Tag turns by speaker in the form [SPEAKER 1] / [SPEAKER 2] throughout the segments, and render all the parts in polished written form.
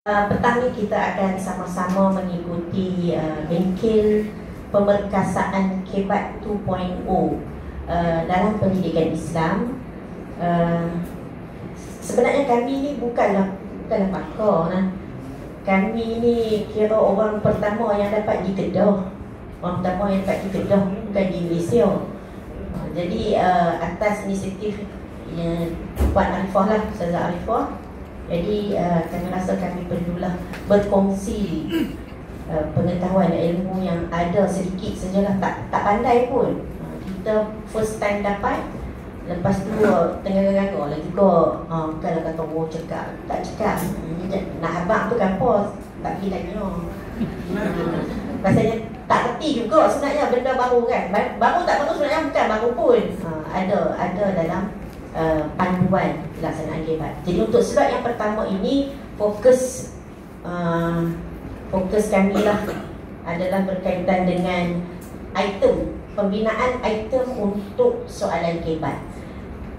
[SPEAKER 1] Petang ni kita akan sama-sama mengikuti bengkel pemerkasaan Kebat 2.0 dalam pendidikan Islam. Sebenarnya kami ni bukanlah pakar nah. Kami ni kira orang pertama yang dapat di Kedah. Orang pertama yang dapat di Kedah, bukan di Malaysia. Jadi atas inisiatif Puan Arifah lah, Ustazah Arifah. Jadi kami rasa kami perlulah berkongsi pengetahuan ilmu yang ada sedikit sajalah, tak pandai pun. Kita first time dapat, lepas tu tengah-tengah lah juga. Bukanlah kata orang cakap, tak cakap. Nak abang tu apa, tak pergi tanya. Rasanya tak kerti juga sebenarnya benda baru kan. Baru tak baru sebenarnya bukan baru pun. Ada dalam panduan pelaksanaan Kebat. Jadi untuk slot yang pertama ini fokus kami lah adalah berkaitan dengan item, pembinaan item untuk soalan Kebat.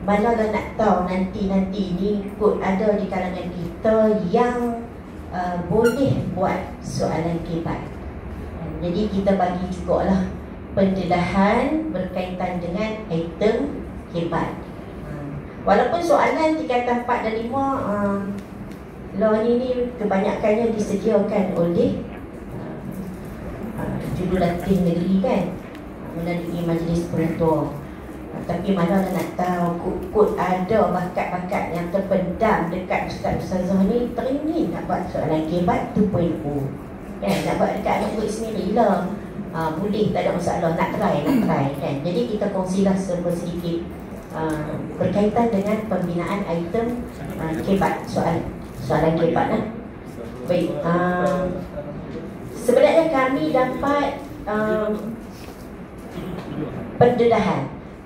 [SPEAKER 1] Manalah nak tahu nanti ni kot ada di kalangan kita yang boleh buat soalan Kebat. Jadi kita bagi jugalah pendedahan berkaitan dengan item Kebat. Walaupun soalan tingkatan 4 dan 5 law ni kebanyakannya disediakan oleh Jurulatih Negeri kan, melalui majlis penentu. Tapi mana nak tahu kod ada bakat-bakat yang terpendam dekat ustaz-ustazah ni teringin nak buat soalan Kebat 2.0 kan, nak buat dekat anak murid sendiri lah. Boleh, tak ada masalah, nak try kan. Jadi kita kongsilah sedikit berkaitan dengan pembinaan item Kebat, soalan Kebat lah. Baik, sebenarnya kami dapat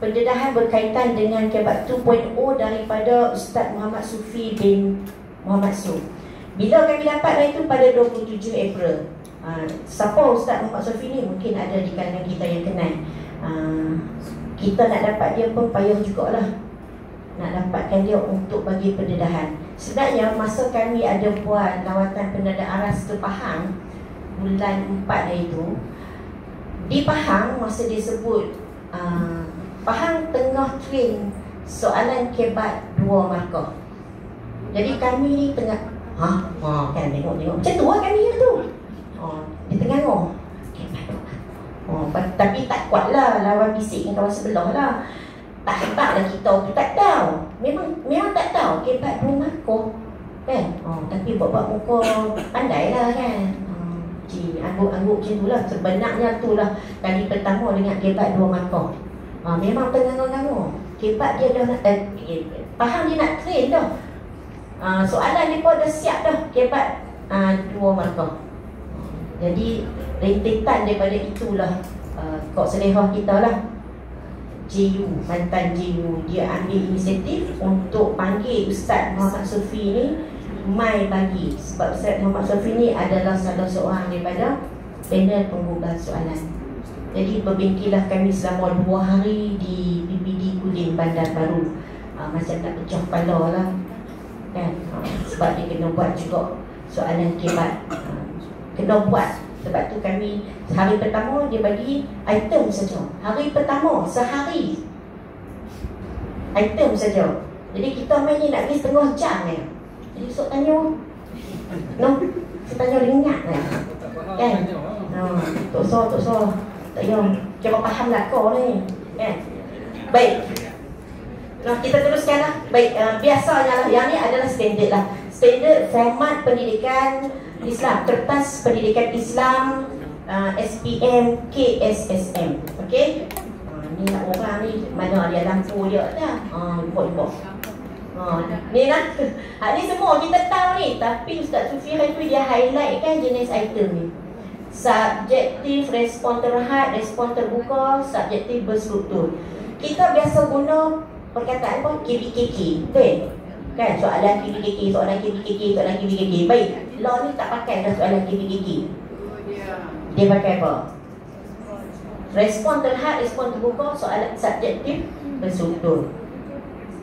[SPEAKER 1] pendedahan berkaitan dengan Kebat 2.0 daripada Ustaz Muhammad Sufi bin Muhammad Su. Bila kami dapat itu pada 27 April. Siapa Ustaz Muhammad Sufi ni? Mungkin ada di kalangan kita yang kenal. Kita nak dapat dia pun payah jugalah, nak dapatkan dia untuk bagi pendedahan. Sebenarnya masa kami ada buat lawatan pendedahan aras ke Pahang bulan 4 itu, di Pahang masa dia sebut Pahang tengah train soalan Kebat 2 markah. Jadi kami ni tengah kan tengok macam tu lah kami tu. Dia tengah tapi tak kuat lah lawan bisik dengan kawan sebelah lah. Tak hebat lah kita tu, tak tahu. Memang tak tahu Kebat 2 markah kan. Tapi buat muka pandai lah kan. Angguk-angguk macam tu lah. Sebenarnya tu lah kali pertama dengan Kebat 2 markah. Memang tengah-tengah Kebat dia dah Pahang dia nak train dah. Soalan dia pun dah siap dah Kebat 2 markah. Jadi rentetan daripada itulah Kok Selehah kita lah, JU, mantan JU, dia ambil inisiatif untuk panggil Ustaz Muhammad Sufi ni mai bagi. Sebab Ustaz Muhammad Sufi ni adalah salah seorang daripada panel penggubah soalan. Jadi berbengkilah kami selama 2 hari di BPD Kulim Bandar Baru. Macam nak pecah kepala lah kan. Sebab dia kena buat juga soalan Kebat, kena buat. Sebab tu kami hari pertama dia bagi item saja. Hari pertama sehari item saja. Jadi kita main ni nak pergi setengah jam ni. Jadi sok tanya saya tanya ringat kan. Tak usah tak payah cuba faham lah kau ni kan. Baik, kita teruskan lah. Baik, biasanya lah yang ni adalah standard lah. Standard format pendidikan Islam, kertas pendidikan Islam SPM KSSM. Okey. Ni nak orang ni mana dia lampu dia dah. Buat. Ni lah. Ni semua kita tahu ni, tapi Ustaz Sufi itu dia highlight kan jenis item ni. Subjektif, respon terhad, respon terbuka, subjektif berstruktur. Kita biasa guna perkataan apa? KBKK. Betul? Kan soalan KBKK, soalan KBKK. Baik, law ni tak pakai dah soalan KBKK. Dia pakai apa? Respon terhad, respon terbuka, soalan subjektif berstruktur.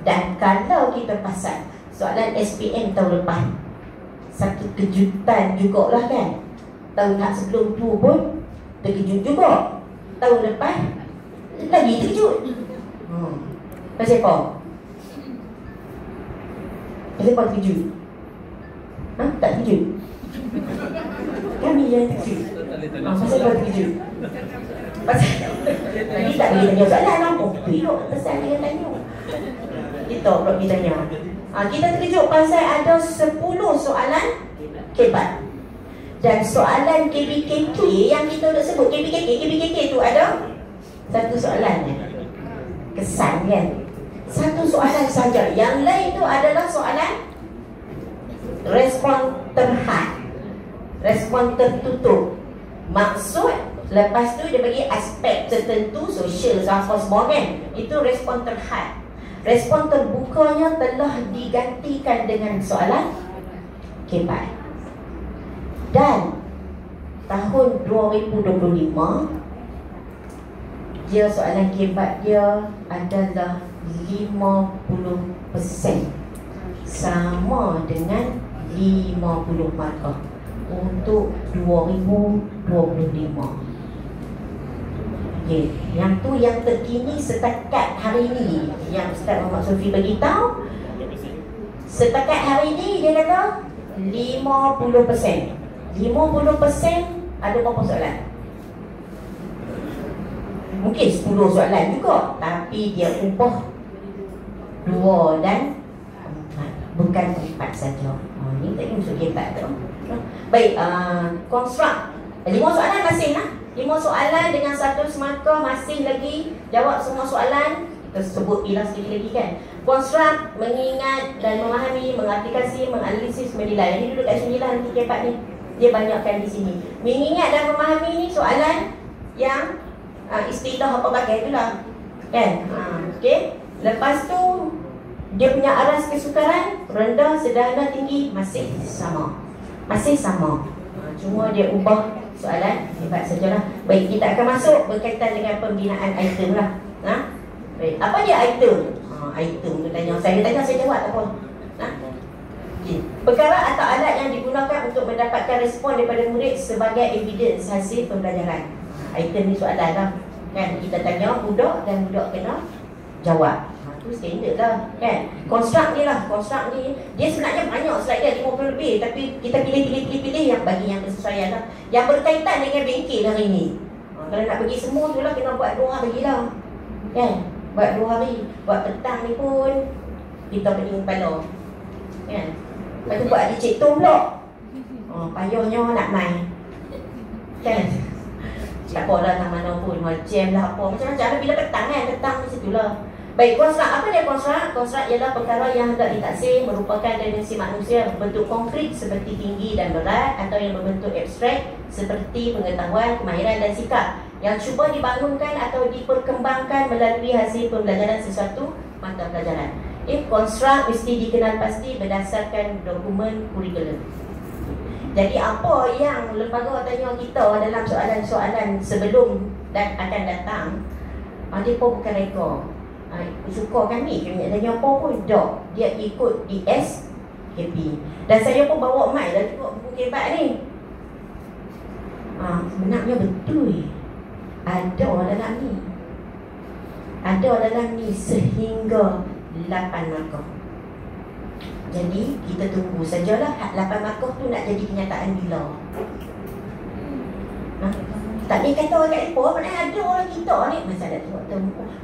[SPEAKER 1] Dan kalau kita pasal soalan SPM tahun lepas, satu kejutan jugalah kan. Tahun tak sebelum tu pun terkejut juga. Tahun lepas lagi terkejut. Pasal apa? Pasal apa terkejut? Tak terkejut? Kami yang terkejut. Pasal apa terkejut? Pasal tadi tak boleh tanya soalan lah. Tengok pasal dia tanya. Kita pula kita tanya. Kita terkejut pasal ada 10 soalan kebat. Dan soalan KBKK yang kita nak sebut KBKK tu ada satu soalan kesan kan. Satu soalan saja. Yang lain tu adalah soalan respon terhad, respon tertutup. Maksud lepas tu dia bagi aspek tertentu sosial apa semua kan. Itu respon terhad. Respon terbukanya telah digantikan dengan soalan kebat. Dan tahun 2025 dia soalan kebat dia adalah 50%, sama dengan 50 markah untuk 2025. Okay. Yang tu yang terkini setakat hari ini yang Ustaz Muhammad Sofi beritahu. Setakat hari ini dia kata 50%. 50% ada berapa soalan? Mungkin 10 soalan juga, tapi dia ubah 2 dan 4, bukan 4 saja. Ni tadi musuh kebat tu. Baik, konstruk 5 soalan masih lah. 5 soalan dengan 100 markah, masih lagi jawab semua soalan. Kita sebut ilah sekali lagi kan. Konstruk, mengingat dan memahami, mengaplikasi, menganalisis, menilai. Jadi duduk kat sini lah nanti kebat ni. Dia banyakkan di sini. Mengingat dan memahami ni soalan yang istilah apa pakai itulah kan. Okey. Lepas tu dia punya aras kesukaran rendah, sederhana, tinggi masih sama. Masih sama. Cuma dia ubah soalan hebat sajalah. Baik, kita akan masuk berkaitan dengan pembinaan item lah. Baik, apa dia item? Item tu tanya saya jawab apa? Perkara atau alat yang digunakan untuk mendapatkan respon daripada murid sebagai evidence hasil pembelajaran. Item ni soalan lah kan. Kita tanya budak dan budak kena jawab. Itu standard lah kan. Konstruk ni lah. Konstruk ni dia sebenarnya banyak slide dia 50 lebih. Tapi kita pilih yang bagi yang kesesuaian lah. Yang berkaitan dengan bengkel hari ni. Kalau nak bagi semua tu lah kena buat 2 hari lah kan. Buat 2 hari. Buat petang ni pun kita pening kepala kan. Lepas tu buat dicek tu pula. Payahnya nak main kan. Tak apa lah tak mana pun. Jam lah apa macam-macam lah. Bila petang kan. Petang macam tu lah. Baik, konstruk. Apa dia konstruk? Konstruk ialah perkara yang hendak ditaksir, merupakan dimensi manusia berbentuk konkret seperti tinggi dan berat, atau yang berbentuk abstrak seperti pengetahuan, kemahiran dan sikap, yang cuba dibangunkan atau diperkembangkan melalui hasil pembelajaran sesuatu mata pelajaran. Konstruk mesti dikenal pasti berdasarkan dokumen kurikulum. Jadi apa yang lembaga tanya kita dalam soalan-soalan sebelum dan akan datang, dia pun bukan reka. Suka kami tanya apa pun tak. Dia ikut DSKP. Dan saya pun bawa mic dah tengok buku kebat ni. Sebenarnya betul. Ada dalam ni. Ada dalam ni sehingga 8 markah. Jadi kita tunggu sajalah 8 markah tu nak jadi kenyataan bila. Tak boleh kata orang kat Ipoh, mana ada orang kita ni. Masa ada tengok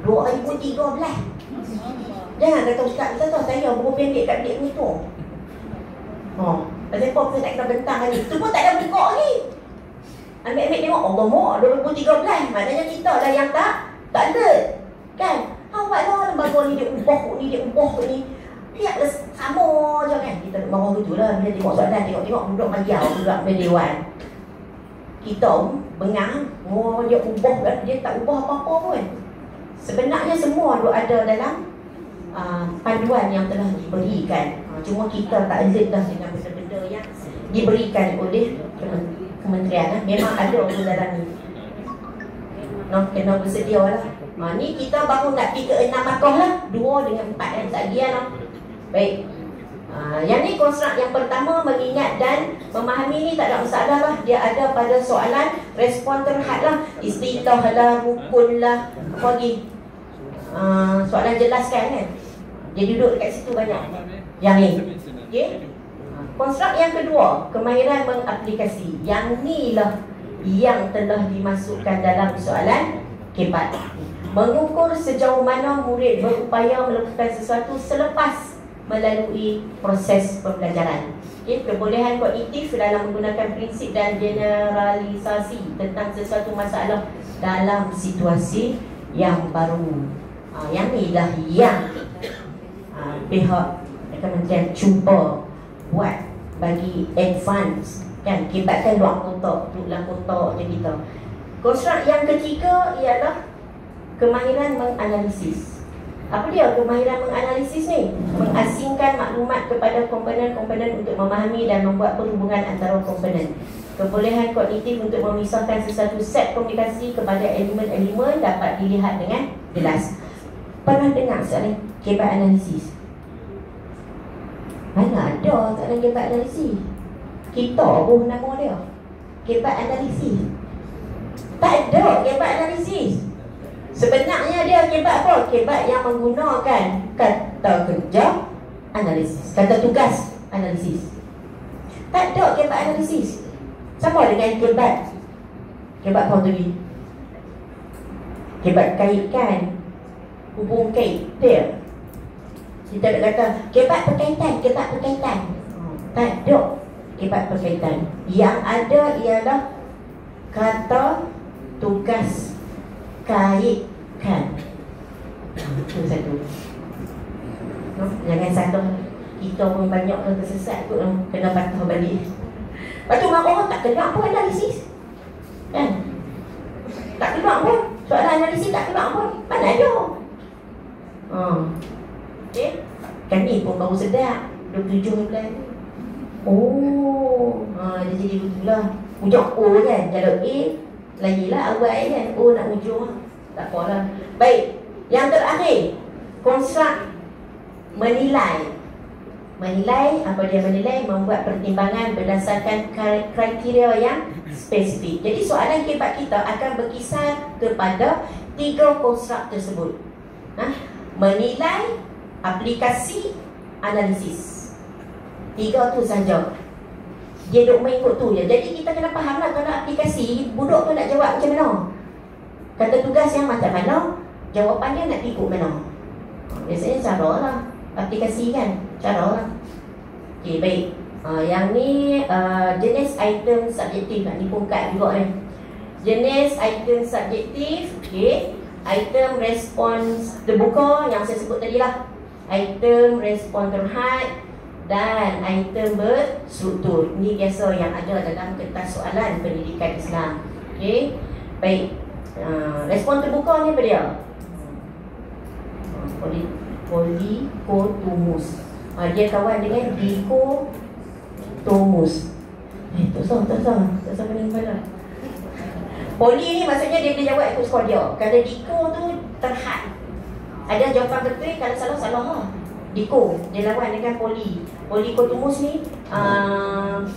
[SPEAKER 1] 2013. Jangan kata ustaz kita tahu saya buku pendek kat bilik ni tu. Pasal apa kita nak kena bentang lagi. Tu pun tak ada buka lagi. Ambil tengok Allah mak 2013. Maknanya kita dah yang tak ada. Kan? Awak lah lembaga ni dia ubah ni. Biarlah sama je kan. Kita nak marah betul lah. Bila tengok soalan, tengok budak majau, budak berdewan. Kita bengang, dia ubah, dia tak ubah apa-apa pun. Sebenarnya semua ada dalam panduan yang telah diberikan. Cuma kita tak alert dah dengan benda-benda yang diberikan oleh kementerian. Memang ada pun dalam ni. Kena bersedia lah. Ni kita baru nak pergi ke 6 markah lah. 2 dengan 4 kan. Tak lagi lah. Baik. Yang ni konstruk yang pertama, mengingat dan memahami ni tak ada masalah lah. Dia ada pada soalan, respon terhad lah, istilah lah, rukun lah, apa lagi, soalan jelaskan kan. Dia duduk dekat situ banyak. Yang ni, okay? Konstruk yang kedua, kemahiran mengaplikasi. Yang ni lah yang telah dimasukkan dalam soalan KPAT. Mengukur sejauh mana murid berupaya melakukan sesuatu selepas melalui proses pembelajaran. Okay, kebolehan kognitif dalam menggunakan prinsip dan generalisasi tentang sesuatu masalah dalam situasi yang baru. Yang ni lah yang pihak Kementerian cuba buat bagi advance kan. KPAT kan luar kotak, dalam kotak je kita. Konstruk yang ketiga ialah kemahiran menganalisis. Apa dia kemahiran menganalisis ni? Mengasingkan maklumat kepada komponen-komponen untuk memahami dan membuat perhubungan antara komponen. Kebolehan kognitif untuk memisahkan sesuatu set komunikasi kepada elemen-elemen dapat dilihat dengan jelas. Pernah dengar soalan KPAT analisis? Mana ada soalan KPAT analisis? Kita pun nama dia KPAT analisis. Tak ada KPAT analisis. Sebenarnya dia KPAT apa? KPAT yang menggunakan kata kerja analisis, kata tugas analisis. Tak ada KPAT analisis. Sama dengan KPAT apa tadi? KPAT kaitkan, hubung kait. Dia kita nak kata KPAT perkaitan, KPAT perkaitan. Tak ada KPAT perkaitan. Yang ada ialah kata tugas kaitkan. Itu satu. Jangan salah. Kita pun banyak orang tersesat kot, kena patah balik. Lepas tu orang tak kena pun analisis kan? Tak kena pun soalan analisis, tak kena pun. Mana ada. Okay. Kami pun baru sedar 27 bulan. Dia jadi betul lah. Ujung O kan, jalur A lagilah awal kan, O nak ujung. Tak apalah. Baik, yang terakhir, konstruk menilai. Menilai, apa dia menilai? Membuat pertimbangan berdasarkan kriteria yang spesifik. Jadi soalan KPAT kita akan berkisar kepada 3 konstruk tersebut. Menilai, aplikasi, analisis. 3 tu saja. Dia duk mengikut tu je. Jadi kita kena faham lah, kalau aplikasi, budak tu nak jawab macam mana. Kata tugas yang macam mana, jawapan dia nak ikut mana. Biasanya cara lah aplikasi kan, cara lah. Okay, baik. Yang ni jenis item subjektif. Ni pun kad juga ni. Jenis item subjektif. Okay. Item respons terbuka yang saya sebut tadi lah. Item respon terhad dan item berstruktur. Ini biasa yang ada dalam kertas soalan pendidikan Islam. Okay. Baik. Respon terbuka ni apa dia? Polikotomus. Dia kawan dengan dikotomus. Tak sah pening kepala. Poli ni maksudnya dia boleh jawab ikut skor dia. Kalau diko tu terhad, ada jawapan betul, kalau salah lah. Diko, dia lawan dengan poli. Polikotomus ni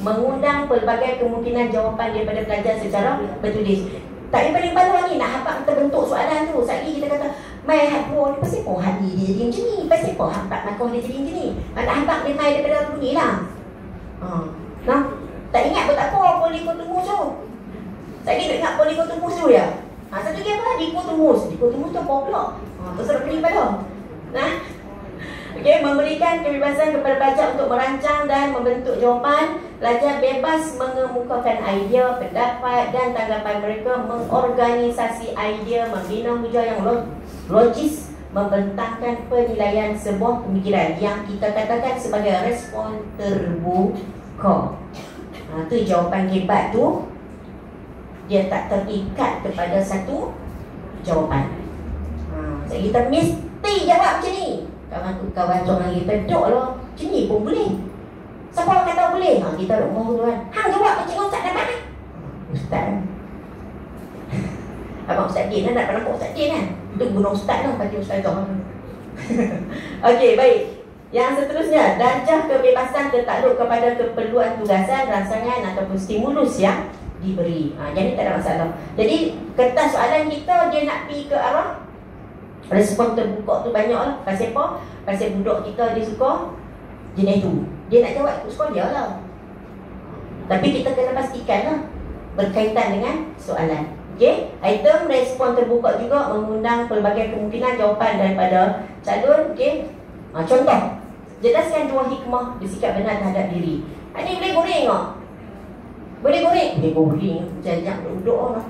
[SPEAKER 1] mengundang pelbagai kemungkinan jawapan daripada pelajar secara bertulis. Tak yang paling baru ni nak hafal terbentuk soalan tu. Sekali kita kata mai hafal ni pasal apa hak ni dia jadi macam ni, pasal apa hafal makah dia jadi macam ni. Nak hafal dia mai daripada bunyi lah. Tak ingat pun tak apa polikotomus tu. Sekali nak ingat polikotomus tu ya. Satu lagi apa? Dikotomus. Dikotomus tu apa pula? Terserah pilih pada. Okey, memberikan kebebasan kepada pelajar untuk merancang dan membentuk jawapan. Pelajar bebas mengemukakan idea, pendapat dan tanggapan mereka, mengorganisasi idea, membina hujah yang logis, membentangkan penilaian sebuah pemikiran yang kita katakan sebagai respon terbuka. Itu jawapan KPAT tu. Dia tak terikat kepada satu jawapan. Jadi kita mesti jawab macam ni. Kawan seorang kita duduk lah. Macam ni pun boleh. Siapa orang kata boleh? Kita duduk mahu tu kan. Hang jawab macam Ustaz dapat kan? Ustaz kan? Abang Ustaz Din kan? Tak nampak Ustaz Din kan? Itu guna Ustaz lah. Pati Ustaz Zah. Okey, baik. Yang seterusnya, darjah kebebasan tertakluk kepada keperluan tugasan, rancangan ataupun stimulus yang diberi. Jadi tak ada masalah. Jadi kertas soalan kita dia nak pergi ke arah respon terbuka tu banyak lah. Pasal apa? Pasal budak kita dia suka jenis tu. Dia nak jawab ikut sekolah dia lah. Tapi kita kena pastikan lah berkaitan dengan soalan. Okey, item respon terbuka juga mengundang pelbagai kemungkinan jawapan daripada calon. Okey, contoh, jelaskan 2 hikmah bersikap benar terhadap diri. Ini boleh goreng tak? Boleh goreng? Boleh goreng. Jajak duduk lah.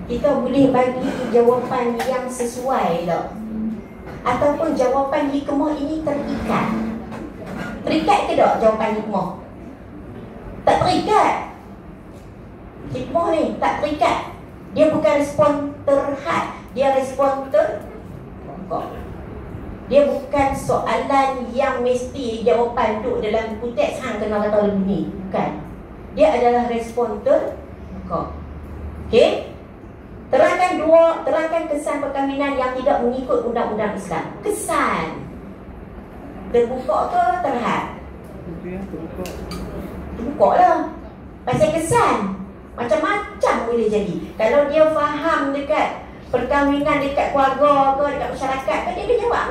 [SPEAKER 1] Kita boleh bagi jawapan yang sesuai tak? Ataupun jawapan hikmah ini terikat. Terikat ke tak jawapan hikmah? Tak terikat. Hikmah ni tak terikat. Dia bukan respon terhad, dia respon terbuka. Dia bukan soalan yang mesti jawapan duduk dalam buku teks hang kena kata lagu ni. Bukan. Dia adalah respon terbuka. Okey? Terangkan kesan perkahwinan yang tidak mengikut undang-undang Islam. Kesan terbuka ke terhad? Terbuka lah. Pasal kesan macam-macam boleh jadi. Kalau dia faham dekat perkahwinan, dekat keluarga ke, dekat masyarakat ke, dia boleh jawab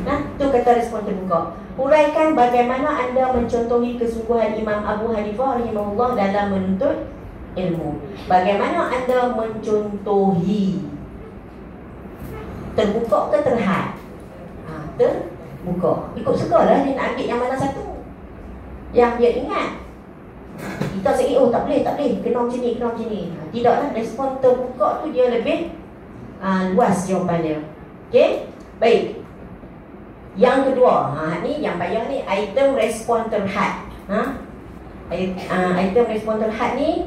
[SPEAKER 1] lah. Tu kata respon terbuka. Huraikan bagaimana anda mencontohi kesungguhan Imam Abu Hanifah rahimahullah dalam menuntut ilmu. Bagaimana anda mencontohi? Terbuka ke terhad? Terbuka. Ikut sukalah dia nak ambil yang mana satu yang dia ingat. Kita sakit, oh tak boleh, kena macam ni, Tidaklah, respon terbuka tu dia lebih luas jawapannya. Okey, baik. Yang kedua, ni yang payah ni, item respon terhad. Item respon terhad ni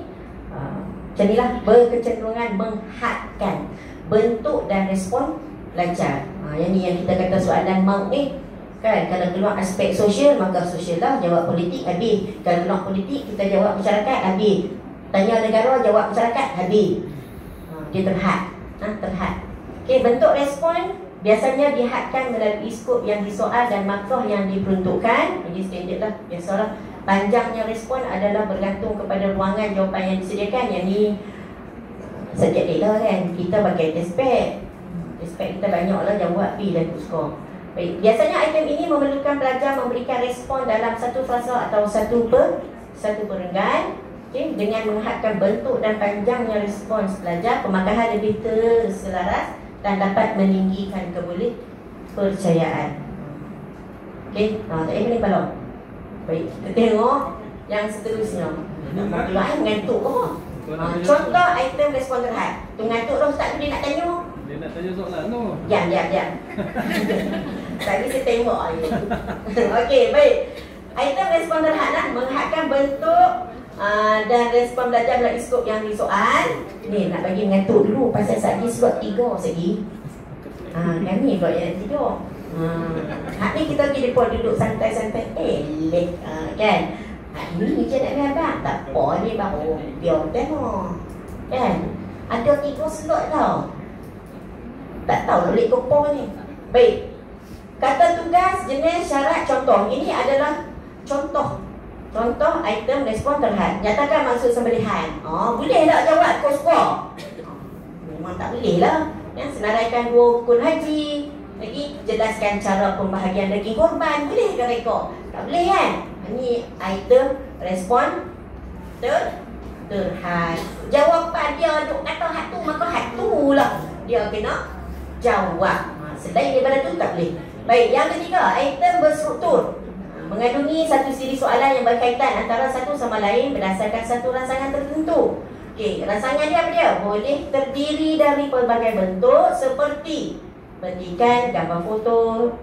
[SPEAKER 1] macam ni lah, berkecenderungan menghadkan bentuk dan respon pelajar. Yang ni yang kita kata soalan maut ni kan, kalau keluar aspek sosial maka sosial lah, jawab politik habis. Kalau keluar politik kita jawab masyarakat habis. Tanya negara jawab masyarakat habis. Dia terhad. Terhad. Okey, bentuk respon biasanya dihadkan melalui skop yang disoal dan makrah yang diperuntukkan. Ini standard lah, biasalah. Panjangnya respon adalah bergantung kepada ruangan jawapan yang disediakan. Yang ni subjektif lah kan. Kita pakai test pad. Test pad kita banyak lah jawab P dan skor. Baik, biasanya item ini memerlukan pelajar memberikan respon dalam satu frasa atau satu perenggan. Okay, dengan menghadkan bentuk dan panjangnya respons pelajar, pemakahan lebih terselaras dan dapat meninggikan kepercayaan. Okey, tak payah pening kepala. Baik, kita tengok yang seterusnya. Lain ngantuk ke apa? Contoh item respon terhad. Tu ngantuk dah ustaz tu dia nak tanya.
[SPEAKER 2] Dia nak tanya soalan tu.
[SPEAKER 1] Diam. Tadi saya tengok je. Okey, baik. Item respon terhad lah, menghadkan bentuk dan respon belajar melalui skop yang disoal. Ni nak bagi mengantuk dulu pasal saat ni slot 3 lagi. Kan ni pula yang tidur. Hak ni kita pergi depan duduk santai-santai. Kan? Ini je nak habis. Tak apa ni baru biar tengok. Kan? Ada 3 slot tau. Tak tahu nak boleh kopong ni. Baik. Kata tugas, jenis, syarat, contoh. Ini adalah contoh item respon terhad. Nyatakan maksud sembelihan. Boleh tak jawab skor? Memang tak boleh lah. Senaraikan 2 rukun haji. Lagi jelaskan cara pembahagian daging korban. Boleh ke rekod? Tak boleh kan? Ini item respon terhad. Jawapan dia duk kata hat tu, maka hat tu lah dia kena jawab. Selain daripada tu tak boleh. Baik, yang ketiga, item berstruktur. Mengandungi satu siri soalan yang berkaitan antara satu sama lain berdasarkan satu rancangan tertentu. Okey, rancangan dia apa dia? Boleh terdiri dari pelbagai bentuk seperti petikan, gambar foto,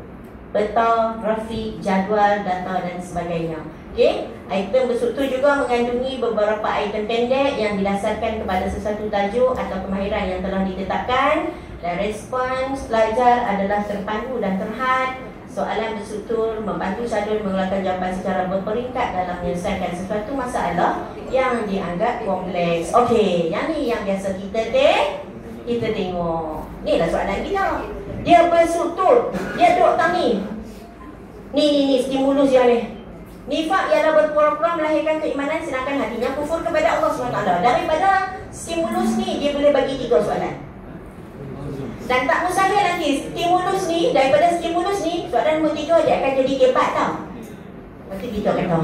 [SPEAKER 1] peta, grafik, jadual, data dan sebagainya. Okey, item berstruktur juga mengandungi beberapa item pendek yang didasarkan kepada sesuatu tajuk atau kemahiran yang telah ditetapkan. Dan respons pelajar adalah terpandu dan terhad. Soalan berstruktur membantu calon mengeluarkan jawapan secara berperingkat dalam menyelesaikan sesuatu masalah yang dianggap kompleks. Okey, yang ni yang biasa kita tengok. Ni lah soalan kita. Dia bersutur, dia duduk tang ni. Ni stimulus dia ni. Nifak ialah berpura-pura melahirkan keimanan sedangkan hatinya kufur kepada Allah SWT. Daripada stimulus ni dia boleh bagi 3 soalan. Dan tak mustahil nanti stimulus ni, daripada stimulus ni soalan nombor 3 dia akan jadi kebat tau. Nanti kita kata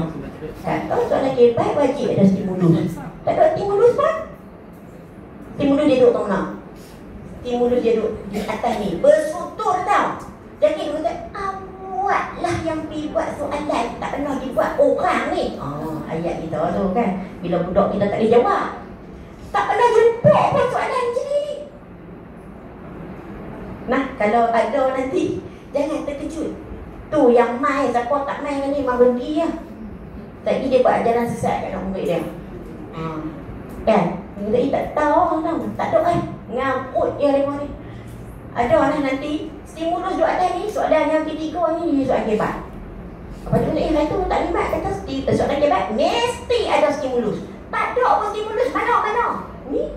[SPEAKER 1] soalan kebat wajib ada stimulus. Tak ada stimulus pun. Stimulus dia duduk tang mana? Stimulus dia duduk di atas ni, bersutur tau. Jadi dia kata, buatlah yang pergi buat soalan tak pernah dibuat orang ni. Ayat kita tu kan, bila budak kita tak boleh jawab, tak pernah jumpa pun soalan macam ni. Nah, kalau ada nanti jangan terkejut. Tu yang mai, siapa tak mai dengan ni memang berhenti lah. Tadi dia buat ajaran sesat kat dalam murid dia. Kan? Dia tak tahu tau. Tak ada ngamput dia lewat ni. Ada lah nanti stimulus duk ada ni, soalan yang ketiga ni soalan kebat. Apa tu ni tu tak libat kata soalan kebat mesti ada stimulus. Tak ada apa stimulus, mana? Ni.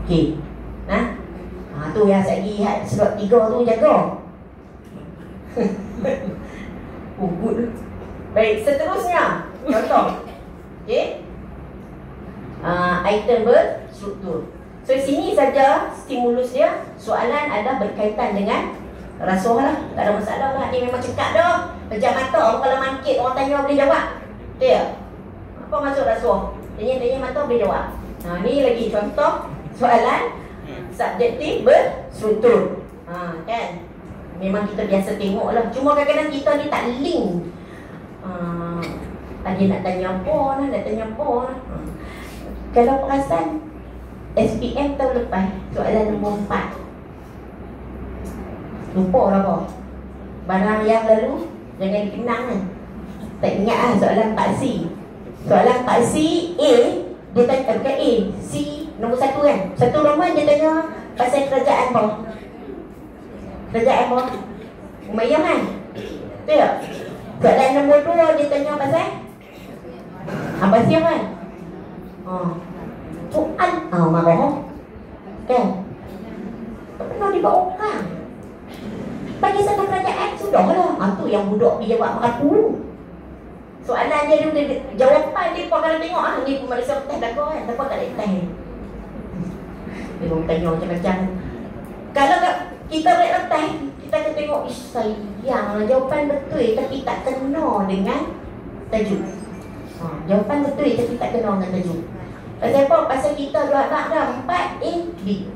[SPEAKER 1] Okey. Nah. Tu yang saya lagi surat 3 tu jaga. Good. Baik, seterusnya contoh. Okey. Item berstruktur. So sini saja stimulus dia, soalan ada berkaitan dengan rasuah lah. Tak ada masalah lah, ni memang cekak dah. Pejam mata, orang kalau mangkit orang tanya boleh jawab. Betul tak? Apa maksud rasuah? Tanya mata boleh jawab. Ni lagi contoh soalan subjektif berstruktur. Kan? Memang kita biasa tengok lah. Cuma kadang-kadang kita ni tak link. Dia nak tanya apa lah. Kalau perasan SPM tahun lepas, soalan nombor 4 lupa lah apa. Barang yang lalu jangan dikenang kan. Tak ingat lah soalan paksi. Soalan paksi A, dia tanya bukan A, C nombor 1 kan. Satu roman dia tanya pasal kerajaan apa? Kerajaan apa? Umayyah kan? Betul tak? Soalan nombor 2 dia tanya pasal Abbasiyah kan? Soal marah kan? Tak pernah dibawa orang. Bagi satu kerajaan sudahlah. Tu yang budak dia jawab aku. Soalan dia jawapan dia pun kalau tengok ni Malaysia petas dah kan. Tapi tak ada petas. Dia orang tanya macam-macam. Kalau kita boleh petas, kita akan tengok sayang jawapan betul tapi tak kena dengan tajuk. Jawapan betul tapi tak kena dengan tajuk. Pasal apa? Pasal kita dua anak dah 4A, B.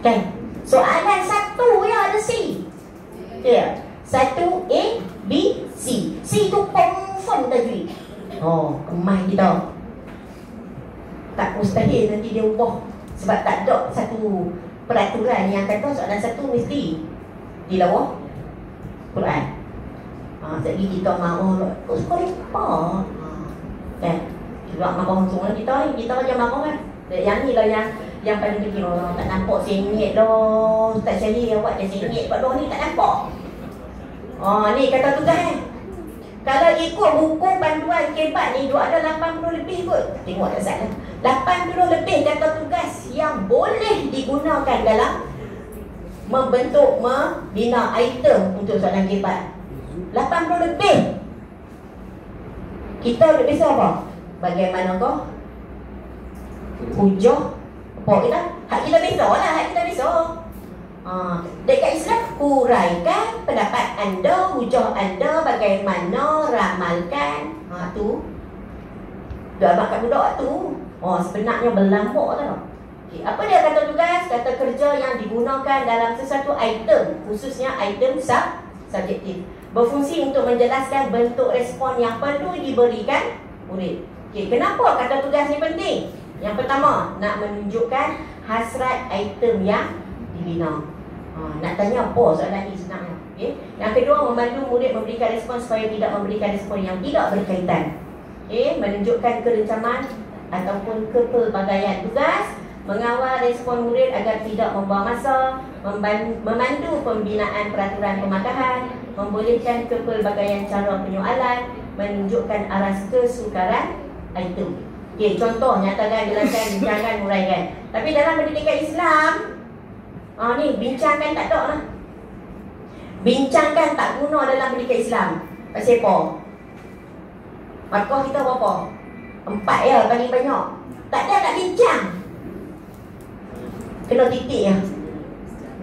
[SPEAKER 1] Kan? Soalan 1 yang ada C. Ya. 1A, B, C. C tu confirm tajwid. Kemai kita. Tak mustahil nanti dia ubah. Sebab tak ada satu peraturan yang kata soalan 1 mesti dilawah Quran. Jadi kita mahu sekolah apa? Kan? Sebab marah semua kita macam marah kan. Yang ni lah yang paling kecil orang tak nampak sengit lah. Tak cari awak dia sengit kat luar ni tak nampak. Ni kata tugas kan. Kalau ikut buku panduan kebat ni dia ada 80 lebih kot. Tengok tak salah. 80 lebih kata tugas yang boleh digunakan dalam membentuk membina item untuk soalan kebat. 80 lebih. Kita boleh bisa apa? Bagaimanakah hujah apa kita? Hak kita bisa lah, hak kita bisa. Dekat Islam, huraikan pendapat anda, hujah anda, bagaimana ramalkan. Tu dia abang kat budak tu. Sebenarnya berlambak tau. Okay, apa dia kata tugas? Kata kerja yang digunakan dalam sesuatu item, khususnya item subjektif, berfungsi untuk menjelaskan bentuk respon yang perlu diberikan murid. Okay, kenapa kata tugas ni penting? Yang pertama, nak menunjukkan hasrat item yang dibina. Nak tanya apa soalan ni sebenarnya. Okay. Yang kedua, membantu murid memberikan respon supaya tidak memberikan respon yang tidak berkaitan. Okay. Menunjukkan kerencaman ataupun kepelbagaian tugas, mengawal respon murid agar tidak membawa masa, memandu pembinaan peraturan pemakahan, membolehkan kepelbagaian cara penyoalan, menunjukkan aras kesukaran item. Okay, contoh, nyatakan, jelaskan, bincangkan, huraikan. Tapi dalam pendidikan Islam, ni bincangkan tak ada lah. Bincangkan tak guna dalam pendidikan Islam. Pasal apa? Markah kita berapa? 4 ya, paling banyak. Tak ada nak bincang. Kena titik ya.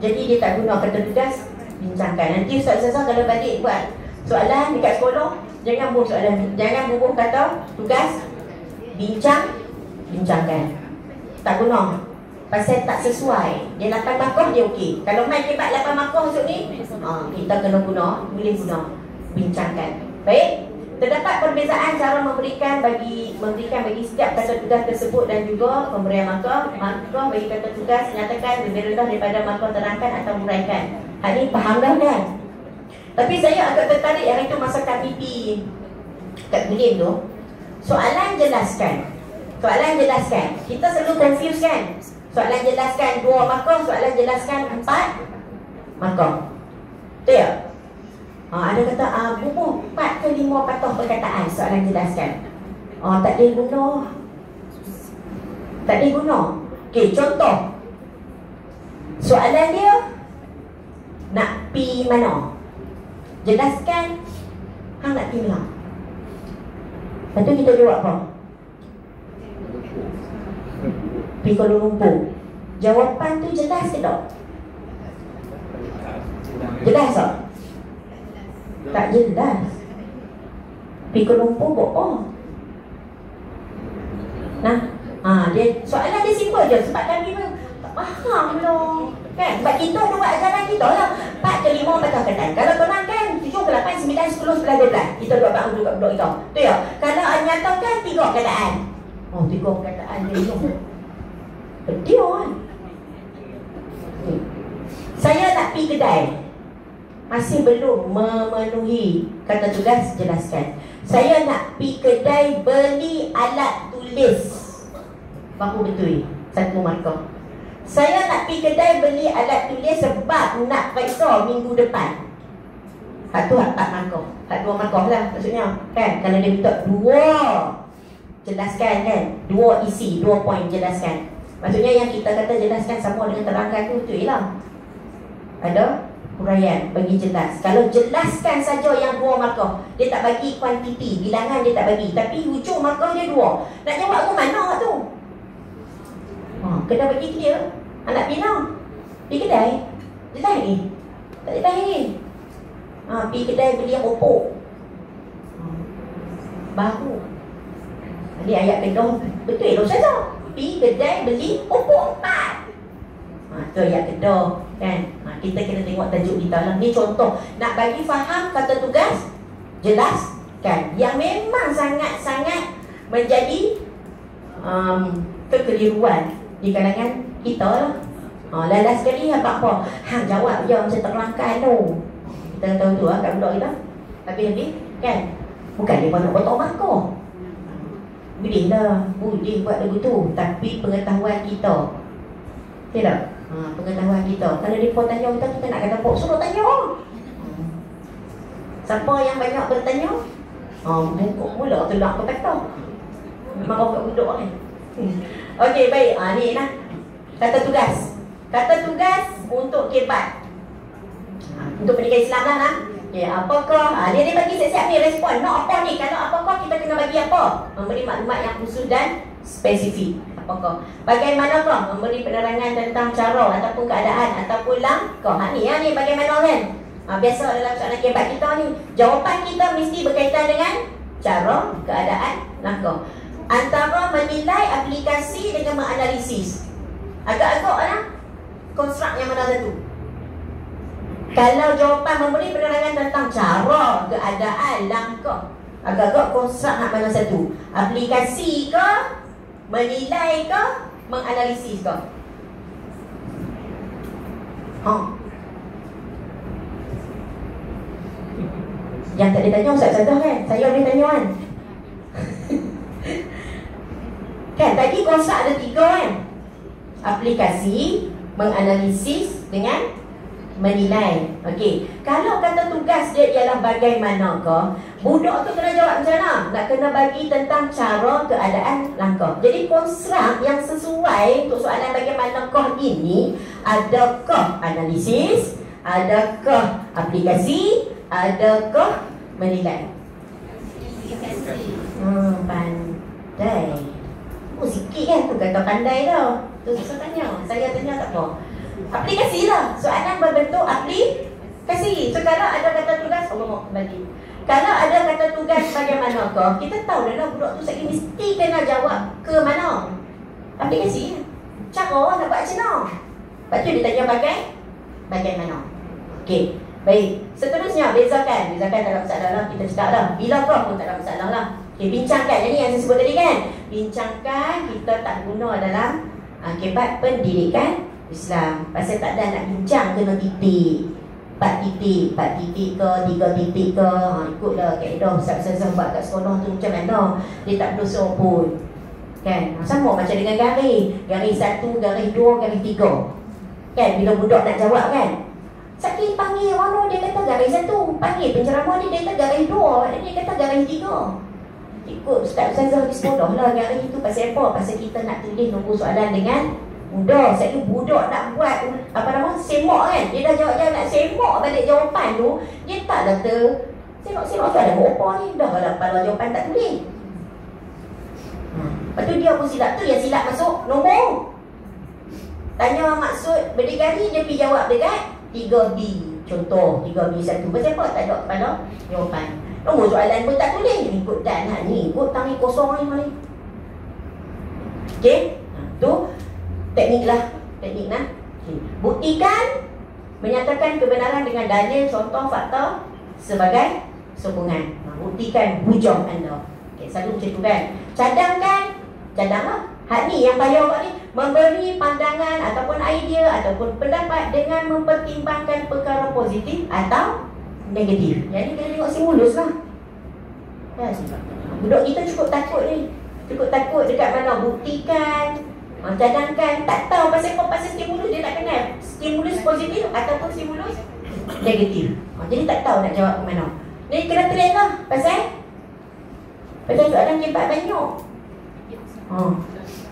[SPEAKER 1] Jadi dia tak guna kata tugas, bincangkan. Nanti ustaz-ustaz kalau balik buat soalan dekat sekolah, jangan bubuh soalan, jangan bubuh kata tugas, bincangkan. Tak guna. Pasal tak sesuai. Dia 8 markah dia okey. Kalau main kebat 8 markah masuk ni, kita kena guna, boleh guna bincangkan. Baik. Terdapat perbezaan cara memberikan bagi setiap kata tugas tersebut dan juga pemberian markah bagi kata tugas nyatakan lebih rendah daripada markah terangkan atau huraikan. Hal ini faham dah kan? Tapi saya agak tertarik yang itu masa KPP kat Bulim tu. Soalan jelaskan. Kita selalu confuse kan? Soalan jelaskan 2 markah, soalan jelaskan 4 markah. Betul tak? Ada kata bubuh 4 ke 5 patah perkataan soalan jelaskan. Tak ada guna. Okey, contoh. Soalan dia nak pi mana? Jelaskan hang nak pi mana. Lepas tu kita jawab apa? Pi Kuala Lumpur. Jawapan tu jelas ke tak? Jelas tak? Tak jelas. Pi Kuala Lumpur buat apa? Dia soalan dia simple je. Sebab kami pun tak faham lah kan? Sebab kita ada buat ajaran kita lah 4 ke 5 patah katan. Kalau korang kan 7 ke 8, 9, 10, 11, 12 kita buat bangun kat blok kita. Betul tak? Kalau nyatakan 3 keadaan. 3 keadaan dia pedih kan? Saya nak pergi kedai, masih belum memenuhi kata tugas, jelaskan. Saya nak pergi kedai beli alat tulis, baru betul 1 markah. Saya nak pergi kedai beli alat tulis sebab nak periksa minggu depan. Satu 4 markah, 2 markah lah maksudnya kan? Kalau dia minta 2, jelaskan kan? 2 isi, 2 poin jelaskan. Maksudnya yang kita kata jelaskan sama dengan terangkan tu, betul lah. Ada huraian bagi jelas. Kalau jelaskan saja yang 2 markah, dia tak bagi kuantiti, bilangan dia tak bagi, tapi hujung markah dia 2. Nak jawab ke mana tu? Kena bagi clear. Anak bina pergi kedai, jelas ni? Tak jelas ni. Pergi kedai beli yang opok, baru. Jadi ayat Kedah betul lah Ustazah. Pergi kedai beli opok 4. Tu ayat Kedah kan? Kita kena tengok tajuk kita lah. Ni contoh nak bagi faham kata tugas, jelaskan. Yang memang sangat-sangat menjadi kekeliruan di kalangan kita lah. Lalas sekali apa-apa hang jawab je macam terlangkai tu. Kita tahu tu kat budak kita. Tapi kan bukan dia nak potong markah. Boleh lah, boleh buat lagu tu. Tapi pengetahuan kita, tidak? Pengetahuan kita. Kalau dia pun tanya kita nak kata pok, suruh tanya. Siapa yang banyak bertanya, bungkuk mula telak ke kata. Memang kat budak kan. Okey, baik. Ni lah kata tugas. Kata tugas untuk kebat. Untuk pendidikan Islam lah. Okay, apakah? Dia bagi siap-siap ni respon. Nak apa ni? Kalau apakah kita kena bagi apa? Memberi maklumat yang khusus dan spesifik. Apakah? Bagaimanakah memberi penerangan tentang cara ataupun keadaan ataupun langkah. Ni bagaimana kan? Biasa dalam soalan kebat kita ni, jawapan kita mesti berkaitan dengan cara, keadaan, langkah. Antara menilai aplikasi dengan menganalisis. Agak-agak lah konstruk yang mana satu? Kalau jawapan memberi penerangan tentang cara, keadaan, langkah, agak-agak konstruk nak mana satu? Aplikasi ke, menilai ke, menganalisis ke? Yang tak ditanya Ustaz Sadah kan? Saya boleh tanya kan? Kan tadi konstruk ada 3 kan? Aplikasi, menganalisis dengan menilai. Okey, kalau kata tugas dia ialah bagaimanakah, budak tu kena jawab macam mana? Nak kena bagi tentang cara, keadaan, langkah. Jadi konstruk yang sesuai untuk soalan bagaimanakah ini, adakah analisis, adakah aplikasi, adakah menilai? Pandai. Sikit kan tu kata pandai dah. Tu susah tanya. Saya tanya tak apa. Aplikasi lah. Soalan berbentuk aplikasi. So kalau ada kata tugas, Allah mau kembali. Kalau ada kata tugas bagaimanakah, kita tahu dah lah budak tu saya mesti kena jawab ke mana. Aplikasi. Cara nak buat macam mana. Lepas tu dia tanya bagaimana. Okey. Baik. Seterusnya bezakan. Bezakan tak ada masalah lah. Kita cakap dah. Bilakah pun tak ada masalah lah. Okay, bincangkan. Ini yang saya sebut tadi kan. Bincangkan kita tak guna dalam akibat pendidikan Islam. Pasal tak ada nak bincang kena titik 4 titik, 4 titik ke 3 titik ke. Ikutlah kaedah Ustaz-Ustaz buat kat sekolah tu macam mana. Dia tak berdosa pun kan. Sama macam dengan garis. Garis 1, garis 2, garis 3 kan. Bila budak nak jawab kan, Sakit panggil mana dia kata garis 1, panggil penceramah dia kata garis 2, dia kata garis 3. Ikut Ustaz-Ustazah di sekolah lah garis itu. Pasal apa? Pasal kita nak tulis nombor soalan dengan mudah. Saya budak nak buat apa nama, semak kan. Dia dah jawab nak semak balik jawapan tu. Dia tak kata semak-semak tu ada berapa ni. Dah lah kalau jawapan tak tulis. Lepas tu dia pun silap tu. Yang silap masuk nombor. Tanya maksud berdikari, dia pergi jawab dekat 3B. Contoh 3B1. Pasal apa? Tak ada kepala jawapan. Nombor soalan pun tak tulis. Ikut dan ni, ikut tangan kosong ni mari. Okey? Tu teknik lah. Teknik lah. Okay. Buktikan, menyatakan kebenaran dengan dalil, contoh, fakta sebagai sokongan. Buktikan hujah anda. Okay, selalu macam tu kan. Cadang lah. Hak ni yang payah kat ni, memberi pandangan ataupun idea ataupun pendapat dengan mempertimbangkan perkara positif atau negatif. Jadi kena tengok stimulus lah. Kan? Budak kita cukup takut ni. Cukup takut dekat mana buktikan, cadangkan. Tak tahu pasal apa, pasal stimulus dia tak kenal. Stimulus positif ataupun stimulus negatif. Jadi tak tahu nak jawab ke mana. Ni kena train lah. Pasal soalan cepat banyak.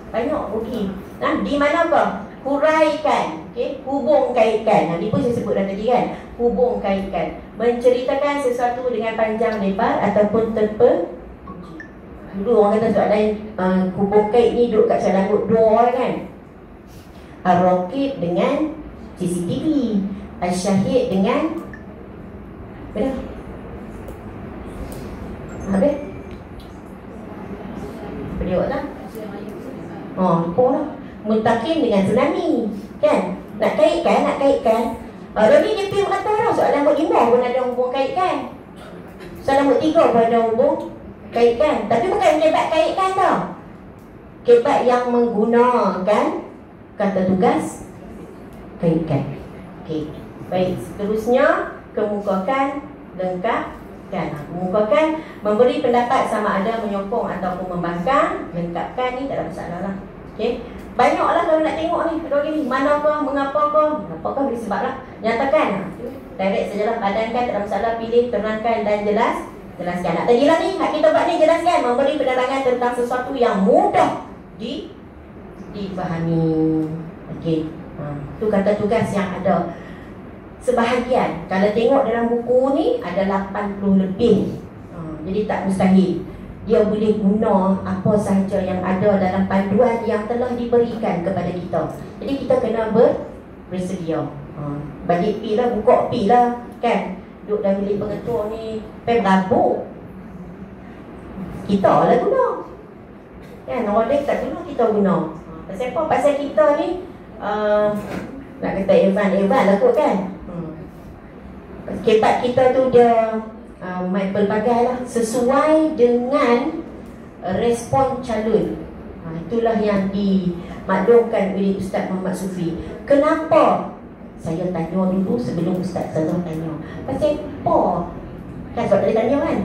[SPEAKER 1] Banyak rugi. Nah, di manakah? Huraikan, okay? Hubung kaitkan. Ini pun saya sebut dah tadi kan. Hubung kaitkan, menceritakan sesuatu dengan panjang lebar ataupun terperinci. Dulu orang kata soalan hubung kait ni duduk kat jalan outdoor kan. Ar-Raqib dengan CCTV, Al-Syahid dengan apa? Habis? Beliau lah. Lupa lah. Muntakim dengan tsunami kan. Nak kaitkan. Lalu ni dia pergi berkata lah, soalan nombor 5 pun ada hubung kaitkan, soalan nombor 3 pun ada hubung kaitkan. Tapi bukan kebat kaitkan tau, kebat yang menggunakan kata tugas kaitkan. Okey, baik. Seterusnya kemukakan, lengkapkan. Kemukakan, memberi pendapat sama ada menyokong ataupun membangkang. Lengkapkan ni tak ada masalah lah. Okey. Banyaklah kalau nak tengok ni. Ada gini, manakah, mengapakah. Mengapakah beri sebab lah. Nyatakan. Direct sajalah. Padankan, tak ada masalah. Pilih, terangkan dan jelaskan. Nak tadi lah ni, hak kita buat ni jelaskan. Memberi penerangan tentang sesuatu yang mudah difahami. Okey. Tu kata tugas yang ada. Sebahagian, kalau tengok dalam buku ni ada 80 lebih. Jadi tak mustahil. Dia boleh guna apa sahaja yang ada dalam panduan yang telah diberikan kepada kita. Jadi kita kena bersedia. Balik pi lah, buka pi lah kan. Duduk dalam bilik pengetua ni, pen berabuk. Kita lah guna kan, orang lain tak guna, kita guna. Pasal apa? Pasal kita ni nak kata Evan lah kot kan. Kebat kita tu dia pelbagai lah, sesuai dengan respon calon. Itulah yang dimaklumkan oleh Ustaz Muhammad Sufi. Kenapa? Saya tanya dulu sebelum Ustaz Zazah tanya. Pasal apa? Kan sebab tadi tanya kan?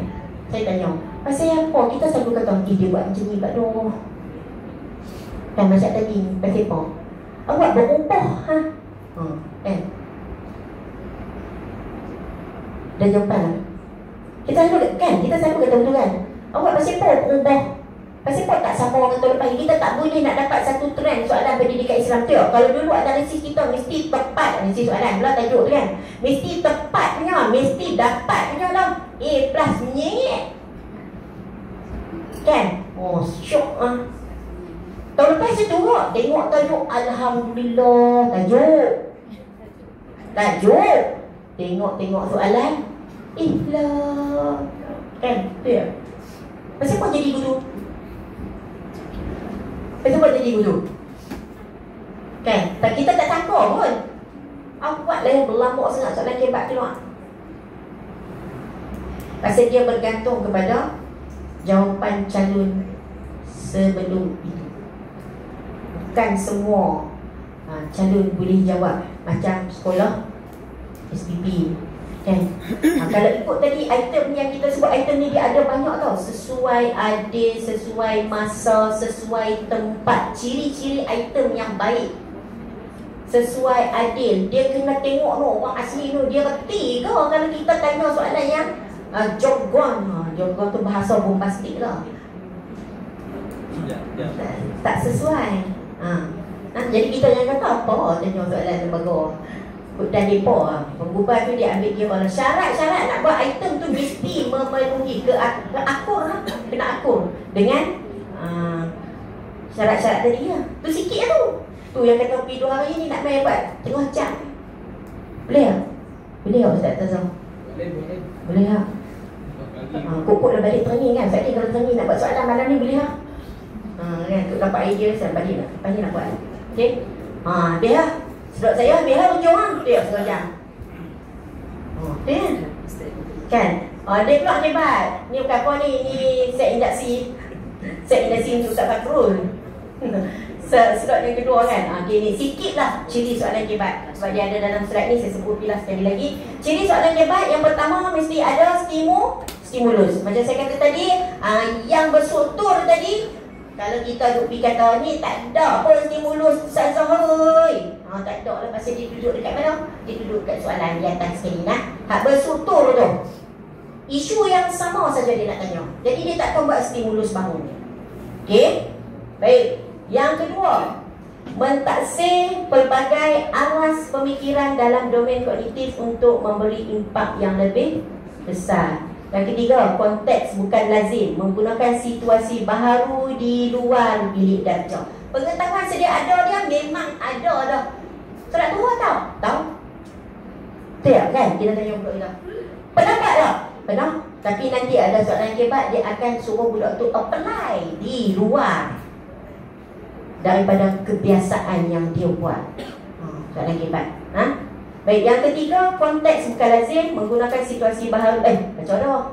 [SPEAKER 1] Saya tanya, pasal apa? Kita selalu kata, dia buat macam ni, Pak Doh. Kan macam tadi, pasal apa? Awak berubah, kan? Dah jawapan lah. Kita selalu kan, kita selalu kata betul kan. Awak pasal apa berubah? Pasal apa tak sama orang tahun lepas? Kita tak boleh nak dapat satu trend soalan pendidikan Islam tu. Kalau dulu analisis kita mesti tepat analisis soalan pula tajuk tu kan. Mesti tepatnya, mesti dapatnya lah. A plus menyengit. Kan? Oh, syok ah. Tahun lepas tu tengok tajuk Alhamdulillah, tajuk. Tengok soalan. Lah. Kan? Tu ya. Pasal apa jadi guru? Pasal apa jadi guru? Kan? Kita tak takut pun. Awak lah yang berlambak sangat soalan kebat tu. Pasal dia bergantung kepada jawapan calon sebelum itu. Bukan semua calon boleh jawab. Macam sekolah SPP kan? Kalau ikut tadi item yang kita sebut, item ni dia ada banyak tau. Sesuai adil, sesuai masa, sesuai tempat. Ciri-ciri item yang baik sesuai adil. Dia kena tengok no, orang asli tu dia reti ke kalau kita tanya soalan yang jargon. Jargon tu bahasa bombastik lah. Tak sesuai. Jadi kita yang kata apa tanya soalan lembaga dan mereka penggubah tu dia ambil kira syarat-syarat nak buat item tu mesti memenuhi akur lah. Kena akur dengan syarat-syarat tadi lah. Tu sikit lah tu. Tu yang kata pergi 2 hari ni nak main buat tengah jam. Boleh tak? Boleh tak Ustaz Tazam? Boleh tak? Kok dah balik training kan. Ustaz ni kalau training nak buat soalan malam ni boleh tak? Kan untuk dapat idea saya balik nak buat. Okay? Biar lah. Sedot saya biar lah ujung lah. Dia sekejap. Kan? Dia pula hebat. Ni bukan apa ni. Ni set induksi. Set induksi untuk Ustaz Fakrul. Sedot yang kedua kan. Okay, ni sikit lah ciri soalan hebat. Sebab dia ada dalam surat ni. Saya sebut pilah sekali lagi. Ciri soalan hebat yang pertama mesti ada stimulus. Macam saya kata tadi, yang bersutur tadi, kalau kita duk pergi kata ni tak ada pun stimulus Ustazah oi. Tak ada lah pasal dia duduk dekat mana? Dia duduk dekat soalan di atas sekali nak. Hak bersutur tu. Isu yang sama saja dia nak tanya. Jadi dia takkan buat stimulus baru. Okey? Baik. Yang kedua, mentaksir pelbagai aras pemikiran dalam domain kognitif untuk memberi impak yang lebih besar. Yang ketiga, konteks bukan lazim, menggunakan situasi baharu di luar bilik darjah. Pengetahuan sedia ada dia memang ada dah. Surat tua tahu? Tahu? Tak kan? Kita tanya budak kita. Pernah tak dah? Pernah. Tapi nanti ada soalan hebat, dia akan suruh budak tu apply di luar daripada kebiasaan yang dia buat. Soalan hebat. Baik, yang ketiga, konteks bukan lazim, menggunakan situasi baharu. Macam dah.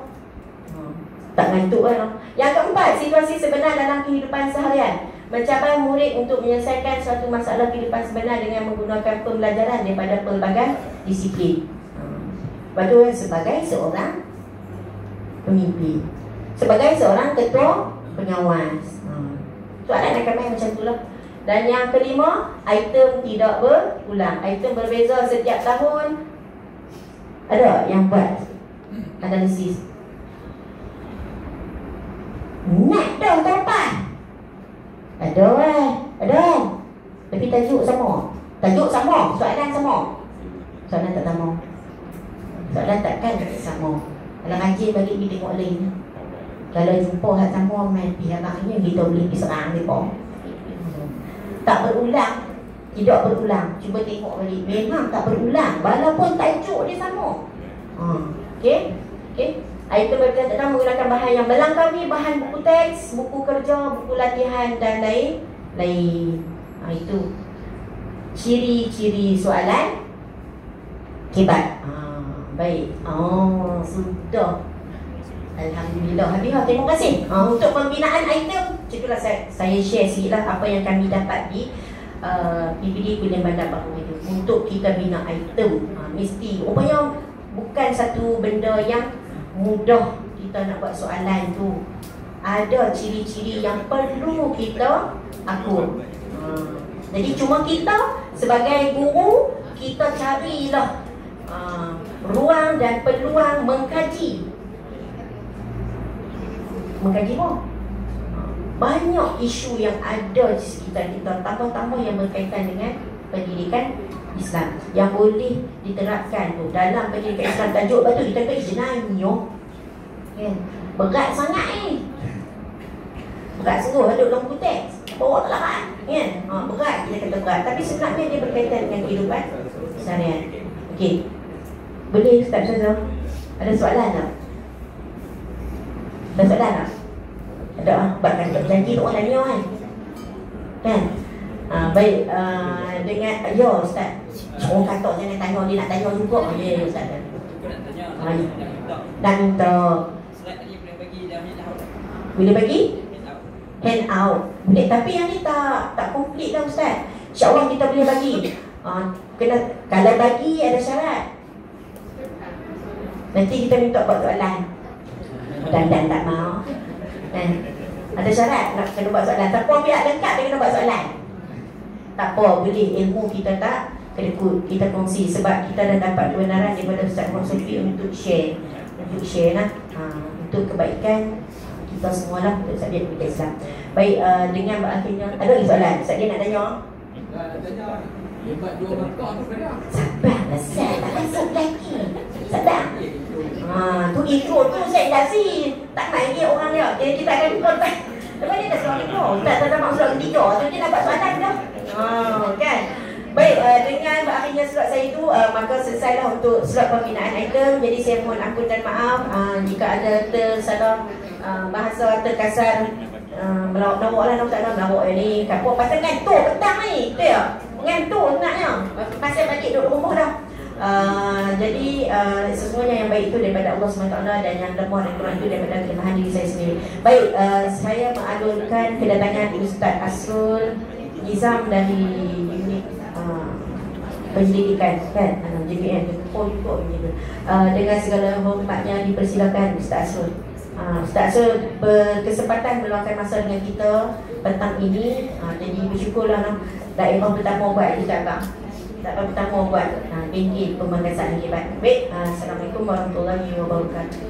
[SPEAKER 1] Tak ngantuk kan? Yang keempat, situasi sebenar dalam kehidupan seharian. Mencapai murid untuk menyelesaikan suatu masalah kehidupan sebenar dengan menggunakan pembelajaran daripada pelbagai disiplin. Lepas tu, sebagai seorang pemimpin, sebagai seorang ketua pengawas. Soalan akan main macam tu lah. Dan yang kelima, item tidak berulang. Item berbeza setiap tahun. Ada yang buat analisis. Nak dah tahun. Ada. Tapi tajuk sama. Soalan sama. Soalan tak sama. Soalan takkan sama. Kalau rajin balik pergi tengok lain. Kalau jumpa hak sama main pihak ni kita boleh pergi serang mereka. Tak berulang. Tidak berulang. Cuba tengok balik. Memang tak berulang. Walaupun tajuk dia sama. Okey. Item berbeza tentang menggunakan bahan yang melangkaui bahan buku teks, buku kerja, buku latihan dan lain. Itu ciri-ciri soalan hebat. Baik. Sudah. Alhamdulillah. Habis. Terima kasih. Untuk pembinaan item, itulah saya share sikit lah apa yang kami dapat di PPD Pilihan Bandar Baru itu. Untuk kita bina item, mesti rupanya bukan satu benda yang mudah kita nak buat soalan tu. Ada ciri-ciri yang perlu kita akur. Jadi cuma kita sebagai guru, kita carilah ruang dan peluang mengkaji. Mengkaji apa? Banyak isu yang ada di sekitar kita, tambah-tambah yang berkaitan dengan pendidikan Islam yang boleh diterapkan tu dalam pendidikan Islam. Tajuk batu kita kata jenayah. Kan? Berat sangat ni. Berat sungguh duduk dalam konteks. Bawa tak larat. Kan? Berat, kita kata berat. Tapi sebenarnya dia berkaitan dengan kehidupan seharian. Okey. Boleh Ustaz Syazah? Ada soalan tak? Ada soalan tak? Ada lah. Bahkan tak berjanji tu orang tanya kan? Kan? Baik, dengan ya Ustaz. Orang kata jangan tanya, dia nak tanya juga. Ya Ustaz. Nak minta. Boleh bagi? Hand out. Boleh, tapi yang ni tak komplit dah Ustaz. InsyaAllah kita boleh bagi. Kena, kalau bagi ada syarat. Nanti kita minta buat soalan. Dan tak mau. Ada syarat nak kena buat soalan. Tak apa, biar lengkap dia kena buat soalan. Tak apa, boleh. Ilmu kita tak kena kita kongsi. Sebab kita dah dapat kebenaran daripada Ustaz Muhammad Sofi untuk share. Untuk share lah. Untuk kebaikan kita semualah, untuk sahabat kita Islam. Baik, dengan berakhirnya ada lagi soalan? Ustaz dia nak tanya? Sabarlah Ustaz, tak masuk lagi. Sabar. Tu intro tu Ustaz Yazid. Tak main lagi orang dia. Jadi kita akan kontak. Lepas dia dah surat intro. Ustaz dah dapat surat ketiga. So dia dapat soalan dah. Kan? Baik, dengan berakhirnya surat saya itu, maka selesailah untuk surat pembinaan item. Jadi saya mohon ampun dan maaf jika ada tersalah bahasa terkasar, melawak-lawak lah, tak ada melawak ni. Kapur pasal ngantuk petang ni, betul tak? Ngantuk sebenarnya. Pasal balik duduk rumah dah. Jadi sesungguhnya yang baik itu daripada Allah SWT, dan yang lemah dan kurang itu daripada kelemahan diri saya sendiri. Baik, saya mengalurkan kedatangan Ustaz Asrul Nizam dari unit penyelidikan kan, JPM dengan segala hormatnya dipersilakan Ustaz Asrul. Ustaz Asrul berkesempatan meluangkan masa dengan kita petang ini. Jadi bersyukurlah daerah pertama buat kita bang. Daerah pertama buat bingkit pemangkasan hebat. Baik, Assalamualaikum warahmatullahi wabarakatuh.